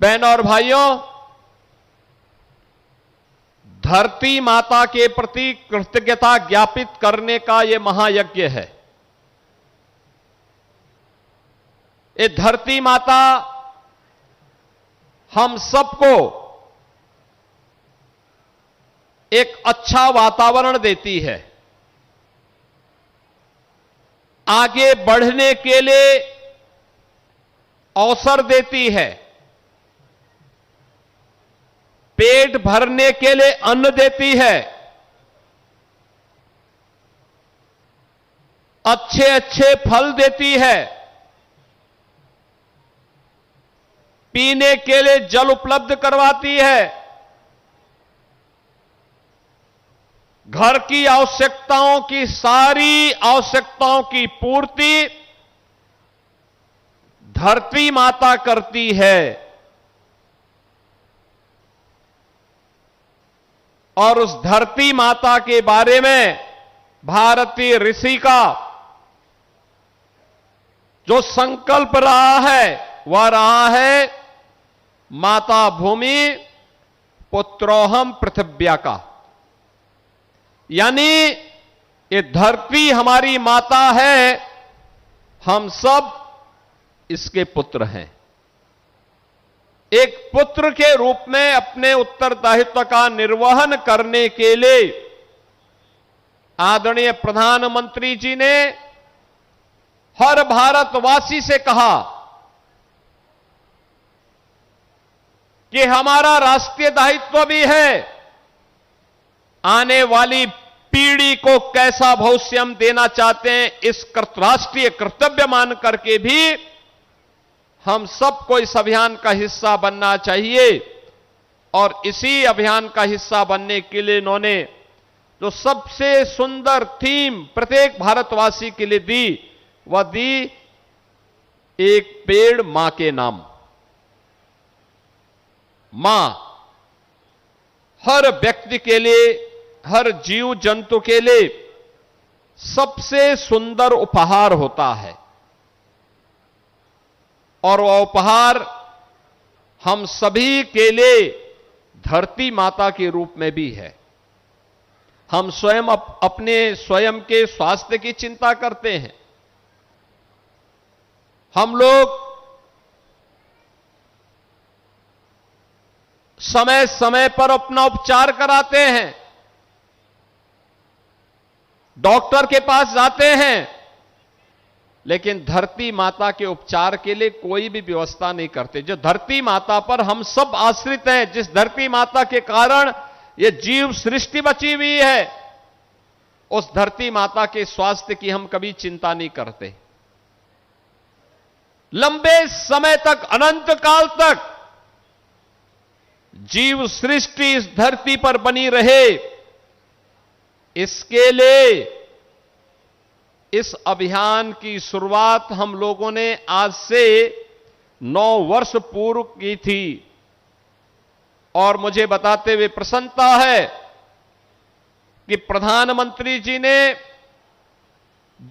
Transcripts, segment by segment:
बहनों और भाइयों, धरती माता के प्रति कृतज्ञता ज्ञापित करने का यह महायज्ञ है। ये धरती माता हम सबको एक अच्छा वातावरण देती है, आगे बढ़ने के लिए अवसर देती है, पेट भरने के लिए अन्न देती है, अच्छे अच्छे फल देती है, पीने के लिए जल उपलब्ध करवाती है, घर की आवश्यकताओं की सारी आवश्यकताओं की पूर्ति धरती माता करती है। और उस धरती माता के बारे में भारतीय ऋषि का जो संकल्प रहा है वह रहा है माता भूमि पुत्रोहम पृथिव्या का, यानी ये धरती हमारी माता है, हम सब इसके पुत्र हैं। एक पुत्र के रूप में अपने उत्तरदायित्व का निर्वहन करने के लिए आदरणीय प्रधानमंत्री जी ने हर भारतवासी से कहा कि हमारा राष्ट्रीय दायित्व भी है आने वाली पीढ़ी को कैसा भविष्य हम देना चाहते हैं, इस राष्ट्रीय कर्तव्य मान करके भी हम सबको इस अभियान का हिस्सा बनना चाहिए। और इसी अभियान का हिस्सा बनने के लिए इन्होंने जो सबसे सुंदर थीम प्रत्येक भारतवासी के लिए दी, वह दी एक पेड़ मां के नाम। मां हर व्यक्ति के लिए, हर जीव जंतु के लिए सबसे सुंदर उपहार होता है, और वह उपहार हम सभी के लिए धरती माता के रूप में भी है। हम स्वयं अपने स्वयं के स्वास्थ्य की चिंता करते हैं, हम लोग समय समय पर अपना उपचार कराते हैं, डॉक्टर के पास जाते हैं, लेकिन धरती माता के उपचार के लिए कोई भी व्यवस्था नहीं करते। जो धरती माता पर हम सब आश्रित हैं, जिस धरती माता के कारण यह जीव सृष्टि बची हुई है, उस धरती माता के स्वास्थ्य की हम कभी चिंता नहीं करते। लंबे समय तक, अनंत काल तक जीव सृष्टि इस धरती पर बनी रहे, इसके लिए इस अभियान की शुरुआत हम लोगों ने आज से 9 वर्ष पूर्व की थी। और मुझे बताते हुए प्रसन्नता है कि प्रधानमंत्री जी ने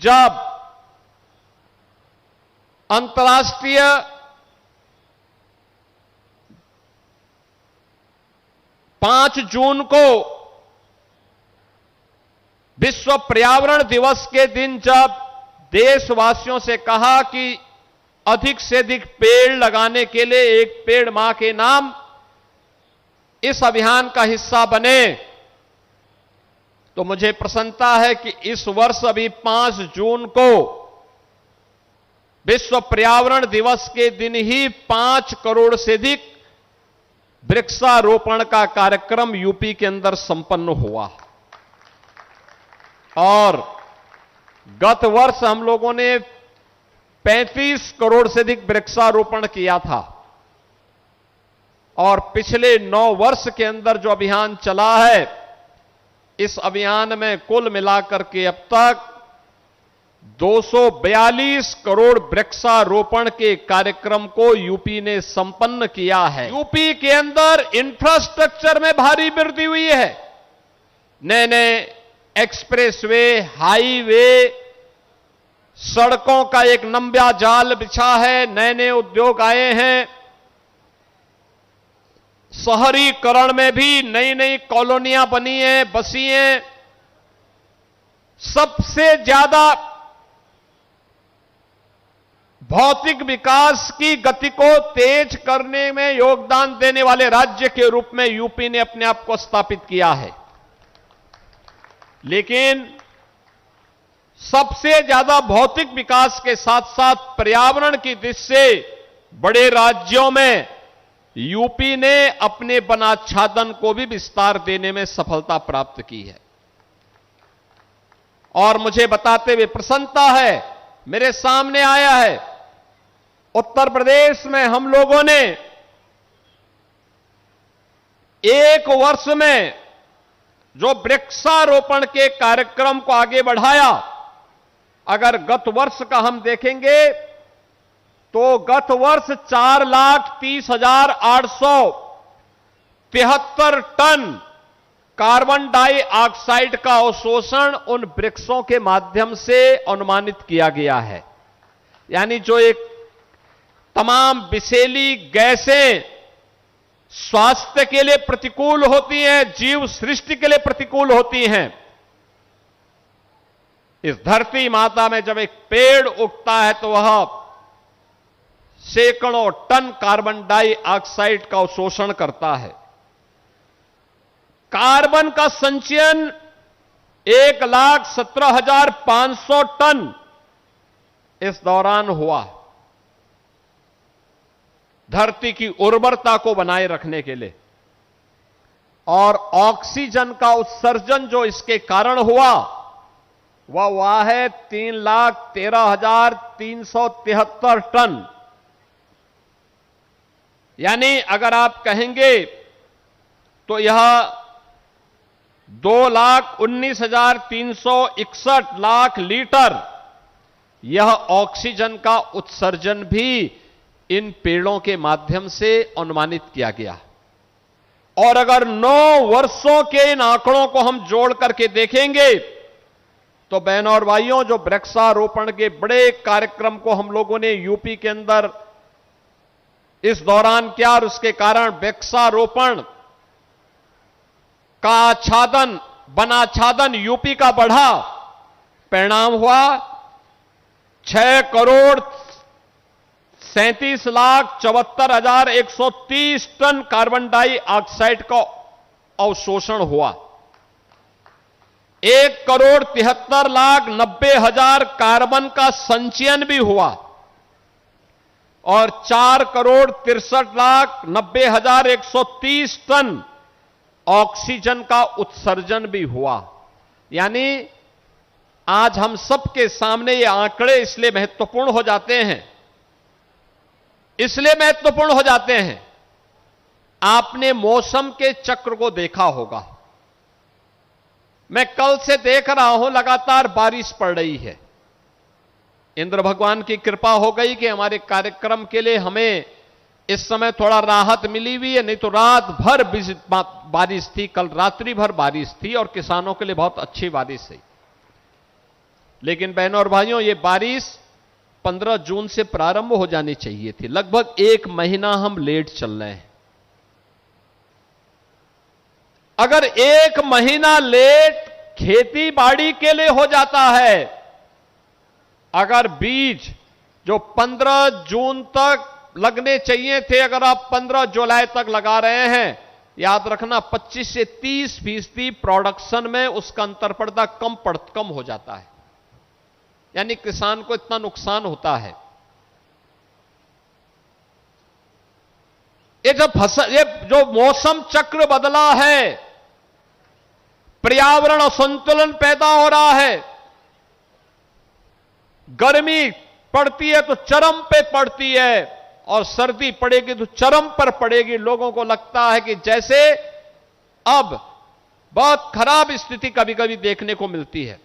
जब अंतर्राष्ट्रीय पांच जून को विश्व पर्यावरण दिवस के दिन जब देशवासियों से कहा कि अधिक से अधिक पेड़ लगाने के लिए एक पेड़ मां के नाम इस अभियान का हिस्सा बने, तो मुझे प्रसन्नता है कि इस वर्ष अभी 5 जून को विश्व पर्यावरण दिवस के दिन ही 5 करोड़ से अधिक वृक्षारोपण का कार्यक्रम यूपी के अंदर संपन्न हुआ। और गत वर्ष हम लोगों ने 35 करोड़ से अधिक वृक्षारोपण किया था। और पिछले 9 वर्ष के अंदर जो अभियान चला है, इस अभियान में कुल मिलाकर के अब तक 242 करोड़ वृक्षारोपण के कार्यक्रम को यूपी ने संपन्न किया है। यूपी के अंदर इंफ्रास्ट्रक्चर में भारी वृद्धि हुई है। नए नए एक्सप्रेसवे, हाईवे, सड़कों का एक लंबा जाल बिछा है, नए नए उद्योग आए हैं। शहरीकरण में भी नई नई कॉलोनियां बनी हैं, बसी हैं। सबसे ज्यादा भौतिक विकास की गति को तेज करने में योगदान देने वाले राज्य के रूप में यूपी ने अपने आप को स्थापित किया है। लेकिन सबसे ज्यादा भौतिक विकास के साथ साथ पर्यावरण की दृष्टि से बड़े राज्यों में यूपी ने अपने वनाच्छादन को भी विस्तार देने में सफलता प्राप्त की है। और मुझे बताते हुए प्रसन्नता है, मेरे सामने आया है, उत्तर प्रदेश में हम लोगों ने एक वर्ष में जो वृक्षारोपण के कार्यक्रम को आगे बढ़ाया, अगर गत वर्ष का हम देखेंगे तो गत वर्ष 4,30,873 टन कार्बन डाइऑक्साइड का अवशोषण उन वृक्षों के माध्यम से अनुमानित किया गया है। यानी जो एक तमाम विषैली गैसें स्वास्थ्य के लिए प्रतिकूल होती हैं, जीव सृष्टि के लिए प्रतिकूल होती हैं, इस धरती माता में जब एक पेड़ उगता है तो वह सैकड़ों टन कार्बन डाइऑक्साइड का अवशोषण करता है। कार्बन का संचयन 1,17,500 टन इस दौरान हुआ, धरती की उर्वरता को बनाए रखने के लिए। और ऑक्सीजन का उत्सर्जन जो इसके कारण हुआ वह हुआ है 3,13,373 टन। यानी अगर आप कहेंगे तो यह 2,19,361 लाख लीटर यह ऑक्सीजन का उत्सर्जन भी इन पेड़ों के माध्यम से अनुमानित किया गया। और अगर 9 वर्षों के इन आंकड़ों को हम जोड़ करके देखेंगे तो बहनों और भाइयों, जो वृक्षारोपण के बड़े कार्यक्रम को हम लोगों ने यूपी के अंदर इस दौरान किया और उसके कारण वृक्षारोपण का आच्छादन, वनाच्छादन यूपी का बढ़ा, परिणाम हुआ 6,37,74,130 टन कार्बन डाइऑक्साइड का अवशोषण हुआ। 1,73,90,000 कार्बन का संचयन भी हुआ और 4,63,90,130 टन ऑक्सीजन का उत्सर्जन भी हुआ। यानी आज हम सबके सामने ये आंकड़े इसलिए महत्वपूर्ण हो जाते हैं, आपने मौसम के चक्र को देखा होगा। मैं कल से देख रहा हूं लगातार बारिश पड़ रही है। इंद्र भगवान की कृपा हो गई कि हमारे कार्यक्रम के लिए हमें इस समय थोड़ा राहत मिली हुई है, नहीं तो रात भर बारिश थी, कल रात्रि भर बारिश थी और किसानों के लिए बहुत अच्छी बारिश है। लेकिन बहनों और भाइयों, ये बारिश 15 जून से प्रारंभ हो जानी चाहिए थी। लगभग 1 महीना हम लेट चल रहे हैं। अगर 1 महीना लेट खेती बाड़ी के लिए हो जाता है, अगर बीज जो 15 जून तक लगने चाहिए थे, अगर आप 15 जुलाई तक लगा रहे हैं, याद रखना 25 से 30% प्रोडक्शन में उसका अंतरपर्दा कम हो जाता है। यानी किसान को इतना नुकसान होता है। ये जो मौसम चक्र बदला है, पर्यावरण असंतुलन पैदा हो रहा है, गर्मी पड़ती है तो चरम पे पड़ती है और सर्दी पड़ेगी तो चरम पर पड़ेगी। लोगों को लगता है कि जैसे अब बहुत खराब स्थिति कभी कभी देखने को मिलती है।